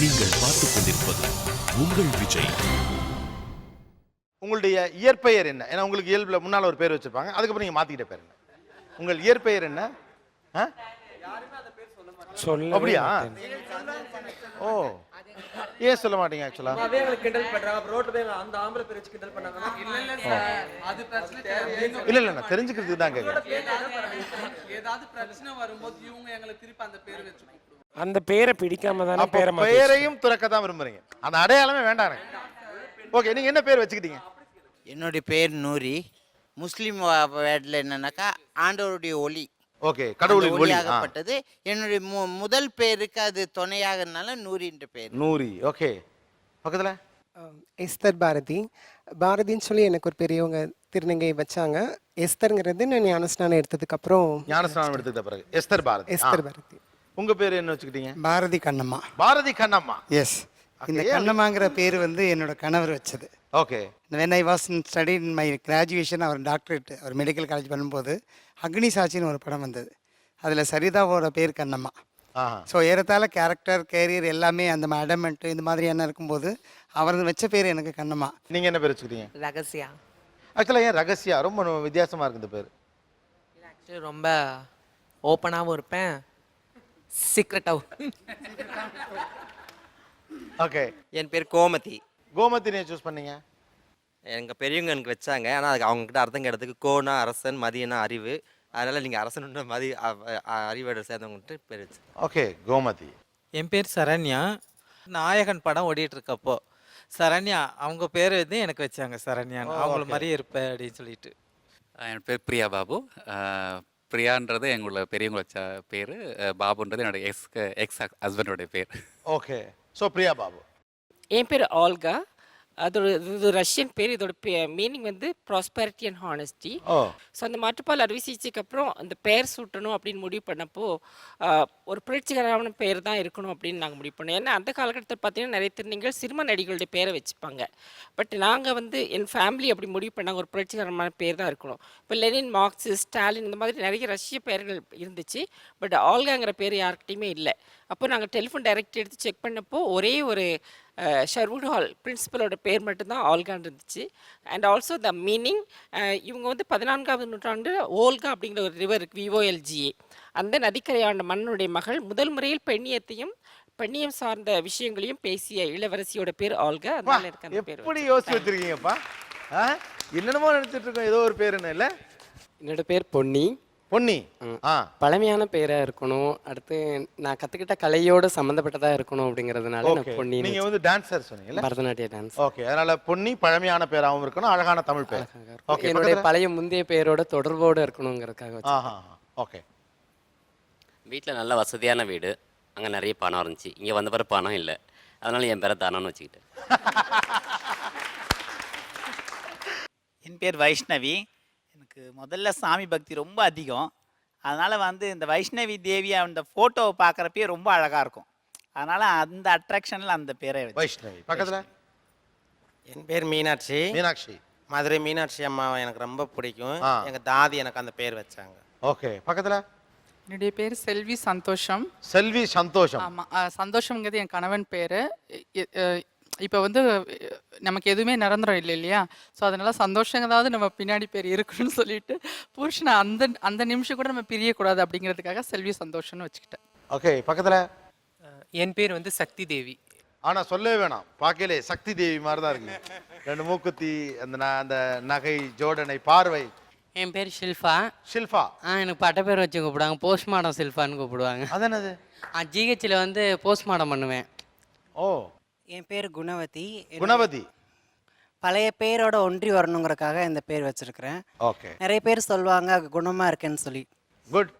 நீங்கள் பார்த்துக் கொண்டிருப்பது உங்கள் விஜய். உங்களுடைய இயற்பெயர் என்ன? ஏன்னா உங்களுக்கு இயல்புல முன்னால ஒரு பேர் வச்சிருப்பாங்க, அதுக்கப்புறம் நீங்க மாத்திக்கிட்ட பேர் என்ன? உங்கள் இயற்பெயர் என்ன? அப்படியா? ஓ, ஏன் சொல்ல மாட்டீங்க? ஆக்சுவலா இல்ல இல்ல, நான் தெரிஞ்சுக்கிறதுக்கு தான் கேட்கிறேன். அந்த பேரை பிடிக்காம தானே பெயரையும் துறக்க தான் விரும்புறீங்க, அந்த அடையாளமே வேண்டாம் எனக்கு. ஓகே, நீங்க என்ன பேர் வச்சுக்கிட்டீங்க? என்னுடைய பேர் நூரி. முஸ்லீம் வேர்டில் என்னன்னாக்கா ஆண்டவருடைய ஒளி. ஓகே, கடவுளின் ஒளி ஆகப்பட்டது. என்னுடைய முதல் பேருக்கு அது துணையாகனால நூரின்ற பேர். நூரி. ஓகே, பக்கத்துல எஸ்தர் பாரதி. பாரதின்னு சொல்லி எனக்கு ஒரு பெரியவங்க திருநங்கை வச்சாங்க. எஸ்தர்ங்கிறது நான் ஞானஸ்நானம் எடுத்ததுக்கு அப்புறம். ஞானஸ்நானம் எடுத்துக்கிட்ட பிறகு எஸ்தர் பாரதி. எஸ்தர் பாரதி. உங்க பேர் என்ன வச்சுக்கிட்டீங்க? பாரதி கண்ணம்மா. பாரதி கண்ணம்மா. எஸ். இந்த கண்ணம்மாங்கிற பேர் வந்து என்னோட கணவர் வச்சது. Okay. When I was in study in my graduation, அவர் டாக்டரேட், அவர் மெடிக்கல் காலேஜ் பண்ணும்போது அக்னி சாட்சின்னு ஒரு படம் வந்தது. அதில் சரிதாவோட பேர் கண்ணம்மா. ஸோ ஏறத்தாழ கேரக்டர், கேரியர் எல்லாமே அந்த அடமெண்ட்டு இந்த மாதிரியான இருக்கும்போது அவர் வச்ச பேர் எனக்கு கண்ணம்மா. நீங்கள் என்ன பேர் வச்சுக்கிட்டீங்க? ரகசியா. ஆக்சுவலாக ஏன் ரகசியா? ரொம்ப வித்தியாசமாக இருக்குது இந்த பேர். ஆக்சுவலி ரொம்ப ஓப்பனாகவும் இருப்பேன், சீக்ரெட்டாகவும். ஓகே. என் பேர் கோமதி. கோமதி நீ சூஸ் பண்ணீங்க? எங்கள் பெரியவங்க எனக்கு வச்சாங்க. ஆனால் அதுக்கு அவங்ககிட்ட அர்த்தம் கேட்டதுக்கு கோனா அரசன், மதியனா அறிவு, அதனால் நீங்கள் அரசன் மதி அறிவோட சேர்ந்தவங்கட்டு பேர் வச்சு. ஓகே, கோமதி. என் பேர் சரண்யா. நாயகன் படம் ஓடிட்டு இருக்கப்போ சரண்யா அவங்க பேர் வந்து எனக்கு வச்சாங்க, சரண்யான்னு. அவங்கள மாதிரியே இருப்பேன் அப்படின்னு சொல்லிட்டு. என் பேர் பிரியா பாபு. பிரியான்றது எங்களோட பெரியவங்க வச்ச பேர், பாபுன்றது என்னோட எக்ஸ் ஹஸ்பண்டோடைய பேர். Okay, so Priya Babu. என் பேர் ஆல்கா. அதோட இது ரஷ்யன் பேர். இதோட மீனிங் வந்து ப்ராஸ்பெரிட்டி அண்ட் ஹானஸ்டி. ஸோ அந்த மாற்றுப்பால் அறுவை சிகிச்சைக்கு அப்புறம் அந்த பெயர் சூட்டணும் அப்படின்னு முடிவு பண்ணப்போ ஒரு புரட்சிகரமான பெயர் தான் இருக்கணும் அப்படின்னு நாங்கள் முடிவு பண்ணோம். ஏன்னா அந்த காலகட்டத்தில் பார்த்தீங்கன்னா நிறைய திருநங்கைகள் சிறும நடிகளுடைய பேரை வச்சுப்பாங்க. பட் நாங்கள் வந்து என் ஃபேமிலி அப்படி முடிவு பண்ணாங்க ஒரு புரட்சிகரமான பேர் தான் இருக்கணும். இப்போ லெனின், மார்க்சிஸ்ட், ஸ்டாலின் இந்த மாதிரி நிறைய ரஷ்ய பெயர்கள் இருந்துச்சு. பட் ஆல்காங்கிற பேர் யார்கிட்டையுமே இல்லை. அப்போ நாங்கள் டெலிஃபோன் டைரக்ட் எடுத்து செக் பண்ணப்போ ஒரே ஒரு ஷெர்வுட் ஹால் பிரின்சிபலோட பேர் மட்டும்தான் ஆல்கான் இருந்துச்சு. அண்ட் ஆல்சோ த மீனிங், இவங்க வந்து 14ஆவது நூற்றாண்டு ஓல்கா அப்படிங்கிற ஒரு ரிவர் VOLGA, அந்த நதிக்கரையாண்ட மன்னனுடைய மகள். முதல் முறையில் பெண்ணியம் சார்ந்த விஷயங்களையும் பேசிய இளவரசியோட பேர் ஆல்கா. அதனால எனக்கு அந்த பேர். எப்படி யோசிச்சு வச்சிருக்கீங்கப்பா? என்னென்னமோ நினைச்சிட்டு இருக்கோம், ஏதோ ஒரு பேர். என்ன இல்லை, என்னோட பேர் பொன்னி. பொன்னி. பழமையான பேரா இருக்கணும். அடுத்து நான் கத்துக்கிட்ட கலையோட சம்பந்தப்பட்டதா இருக்கணும் அப்படிங்கறதுனால பொன்னி. நீங்க வந்து டான்சர் சொன்னீங்கல்ல, பரதநாட்டிய டான்ஸ். ஓகே, அதனால பொன்னி பழமையான பேராகவும் இருக்கணும், அழகான தமிழ் பேர். ஓகே, என்னுடைய பழைய முந்தைய பேரோட தொடர்போடு இருக்கணுங்கிறதுக்காக. ஓகே. வீட்டில் நல்ல வசதியான வீடு, அங்கே நிறைய பணம் இருந்துச்சு. இங்கே வந்த பிறகு பணம் இல்லை, அதனால என் பேரை தானம்னு வச்சுக்கிட்டேன். என் பேர் வைஷ்ணவி. எனக்கு முதல்ல சாமி பக்தி ரொம்ப அதிகம். அதனால் வந்து இந்த வைஷ்ணவி தேவி அந்த ஃபோட்டோவை பார்க்குறப்பே ரொம்ப அழகாக இருக்கும். அதனால் அந்த அட்ராக்ஷனில் அந்த பேரை வைஷ்ணவி. பக்கத்தில் என் பேர் மீனாட்சி. மீனாட்சி. மதுரை மீனாட்சி அம்மாவை எனக்கு ரொம்ப பிடிக்கும். எங்கள் தாதி எனக்கு அந்த பேர் வச்சாங்க. ஓகே, பக்கத்தில் என்னுடைய பேர் செல்வி சந்தோஷம். செல்வி சந்தோஷம். ஆமாம், சந்தோஷங்கிறது என் கணவன் பேர். இப்போ வந்து நமக்கு எதுவுமே நிரந்தரம் இல்லை இல்லையா? ஸோ அதனால சந்தோஷங்காவது நம்ம பின்னாடி பேர் இருக்குன்னு சொல்லிட்டு புருஷனை அந்த நிமிஷம் கூட நம்ம பிரியக்கூடாது அப்படிங்கிறதுக்காக செல்வி சந்தோஷம்னு வச்சுக்கிட்டேன். ஓகே, பக்கத்தில் என் பேர் வந்து சக்தி தேவி. ஆனால் சொல்லவே வேணாம், பார்க்கலே சக்தி தேவி மாதிரி தான் இருக்கு. ரெண்டு மூக்குத்தி, அந்த நகை ஜோடனை, பார்வை. என் பேர் ஷில்ஃபா. ஷில்ஃபா. எனக்கு பட்ட பேர் வச்சு கூப்பிடுவாங்க, போஸ்ட்மார்டம் ஷில்ஃபான்னு கூப்பிடுவாங்க. அதனது GHல வந்து போஸ்ட்மார்டம் பண்ணுவேன். ஓ. என் பேர் குணவதி. குணவதி. பழைய பேரோட ஒன்றி வரணுங்கிறதுக்காக இந்த பேர் வச்சிருக்கிறேன். ஓகே. நிறைய பேர் சொல்லுவாங்க குணமாக இருக்கேன்னு சொல்லி. குட்.